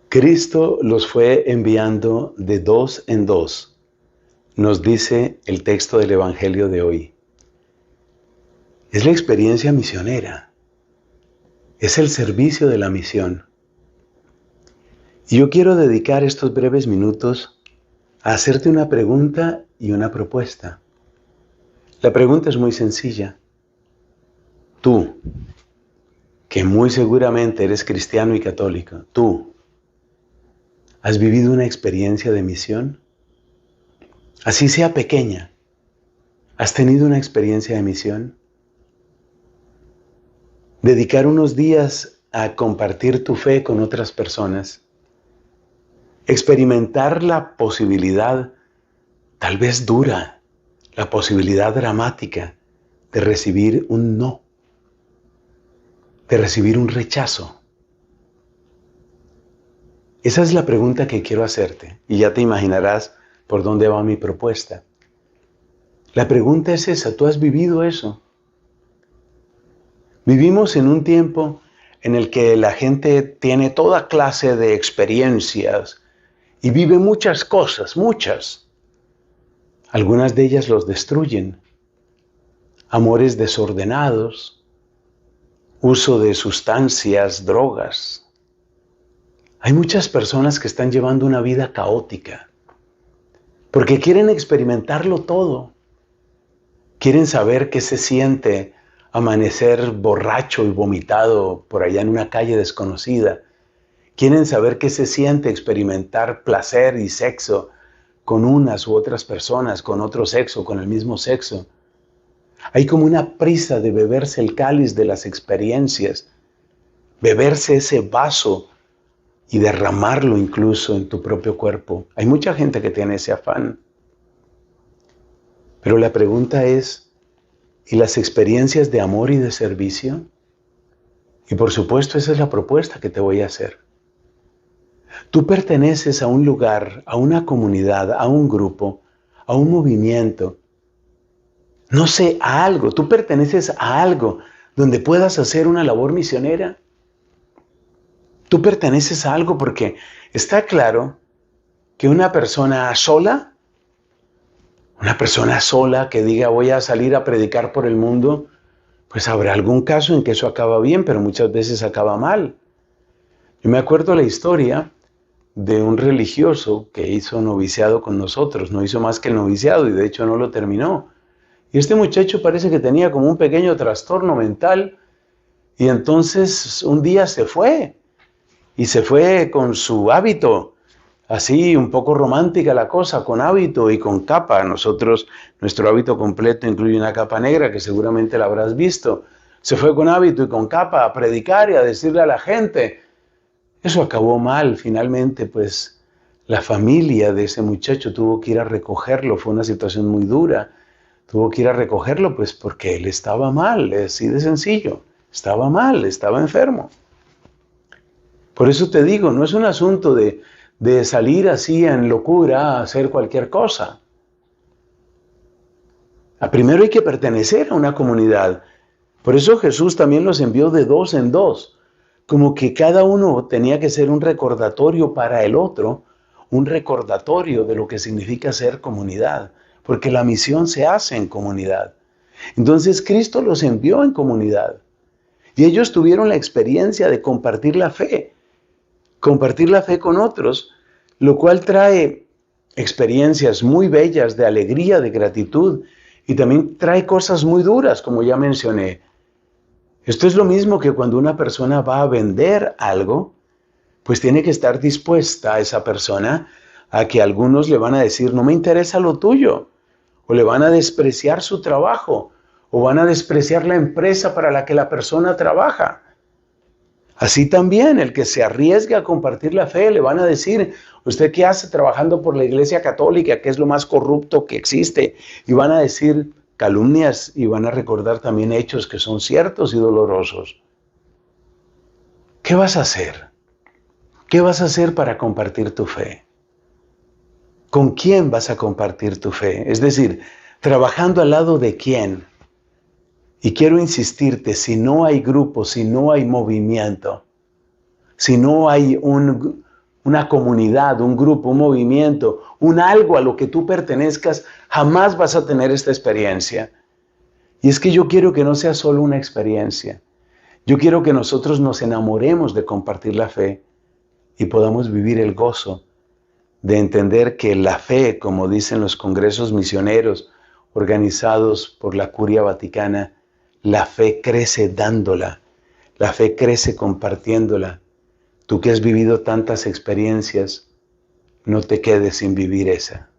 Cristo los fue enviando de dos en dos, nos dice el texto del Evangelio de hoy. Es la experiencia misionera, es el servicio de la misión. Y yo quiero dedicar estos breves minutos a hacerte una pregunta y una propuesta. La pregunta es muy sencilla. Tú, que muy seguramente eres cristiano y católico, tú, ¿has vivido una experiencia de misión? Así sea pequeña, ¿has tenido una experiencia de misión? Dedicar unos días a compartir tu fe con otras personas. Experimentar la posibilidad, tal vez dura, la posibilidad dramática de recibir un no, de recibir un rechazo. Esa es la pregunta que quiero hacerte y ya te imaginarás por dónde va mi propuesta. La pregunta es esa, ¿tú has vivido eso? Vivimos en un tiempo en el que la gente tiene toda clase de experiencias y vive muchas cosas, muchas. Algunas de ellas los destruyen. Amores desordenados, uso de sustancias, drogas. Hay muchas personas que están llevando una vida caótica porque quieren experimentarlo todo. Quieren saber qué se siente amanecer borracho y vomitado por allá en una calle desconocida. Quieren saber qué se siente experimentar placer y sexo con unas u otras personas, con otro sexo, con el mismo sexo. Hay como una prisa de beberse el cáliz de las experiencias, beberse ese vaso y derramarlo incluso en tu propio cuerpo. Hay mucha gente que tiene ese afán. Pero la pregunta es, ¿y las experiencias de amor y de servicio? Y por supuesto esa es la propuesta que te voy a hacer. Tú perteneces a un lugar, a una comunidad, a un grupo, a un movimiento, no sé, a algo. Tú perteneces a algo donde puedas hacer una labor misionera. Tú perteneces a algo porque está claro que una persona sola que diga voy a salir a predicar por el mundo, pues habrá algún caso en que eso acaba bien, pero muchas veces acaba mal. Yo me acuerdo la historia de un religioso que hizo noviciado con nosotros, no hizo más que el noviciado y de hecho no lo terminó. Y este muchacho parece que tenía como un pequeño trastorno mental y entonces un día se fue y se fue con su hábito, así un poco romántica la cosa, con hábito y con capa. Nuestro hábito completo incluye una capa negra que seguramente la habrás visto. Se fue con hábito y con capa a predicar y a decirle a la gente. Eso acabó mal, finalmente, pues la familia de ese muchacho tuvo que ir a recogerlo, fue una situación muy dura. Tuvo que ir a recogerlo, pues porque él estaba mal, así de sencillo. Estaba mal, estaba enfermo. Por eso te digo, no es un asunto de salir así en locura a hacer cualquier cosa. Primero hay que pertenecer a una comunidad. Por eso Jesús también los envió de dos en dos. Como que cada uno tenía que ser un recordatorio para el otro, un recordatorio de lo que significa ser comunidad. Porque la misión se hace en comunidad. Entonces Cristo los envió en comunidad. Y ellos tuvieron la experiencia de compartir la fe con otros, lo cual trae experiencias muy bellas de alegría, de gratitud, y también trae cosas muy duras, como ya mencioné. Esto es lo mismo que cuando una persona va a vender algo, pues tiene que estar dispuesta a esa persona a que algunos le van a decir, no me interesa lo tuyo, o le van a despreciar su trabajo, o van a despreciar la empresa para la que la persona trabaja. Así también, el que se arriesgue a compartir la fe, le van a decir, ¿usted qué hace trabajando por la Iglesia Católica, que es lo más corrupto que existe? Y van a decir calumnias y van a recordar también hechos que son ciertos y dolorosos. ¿Qué vas a hacer? ¿Qué vas a hacer para compartir tu fe? ¿Con quién vas a compartir tu fe? Es decir, ¿trabajando al lado de quién? Y quiero insistirte, si no hay grupo, si no hay movimiento, si no hay un una comunidad, un grupo, un movimiento, un algo a lo que tú pertenezcas, jamás vas a tener esta experiencia. Y es que yo quiero que no sea solo una experiencia. Yo quiero que nosotros nos enamoremos de compartir la fe y podamos vivir el gozo de entender que la fe, como dicen los congresos misioneros organizados por la Curia Vaticana, la fe crece dándola, la fe crece compartiéndola. Tú que has vivido tantas experiencias, no te quedes sin vivir esa.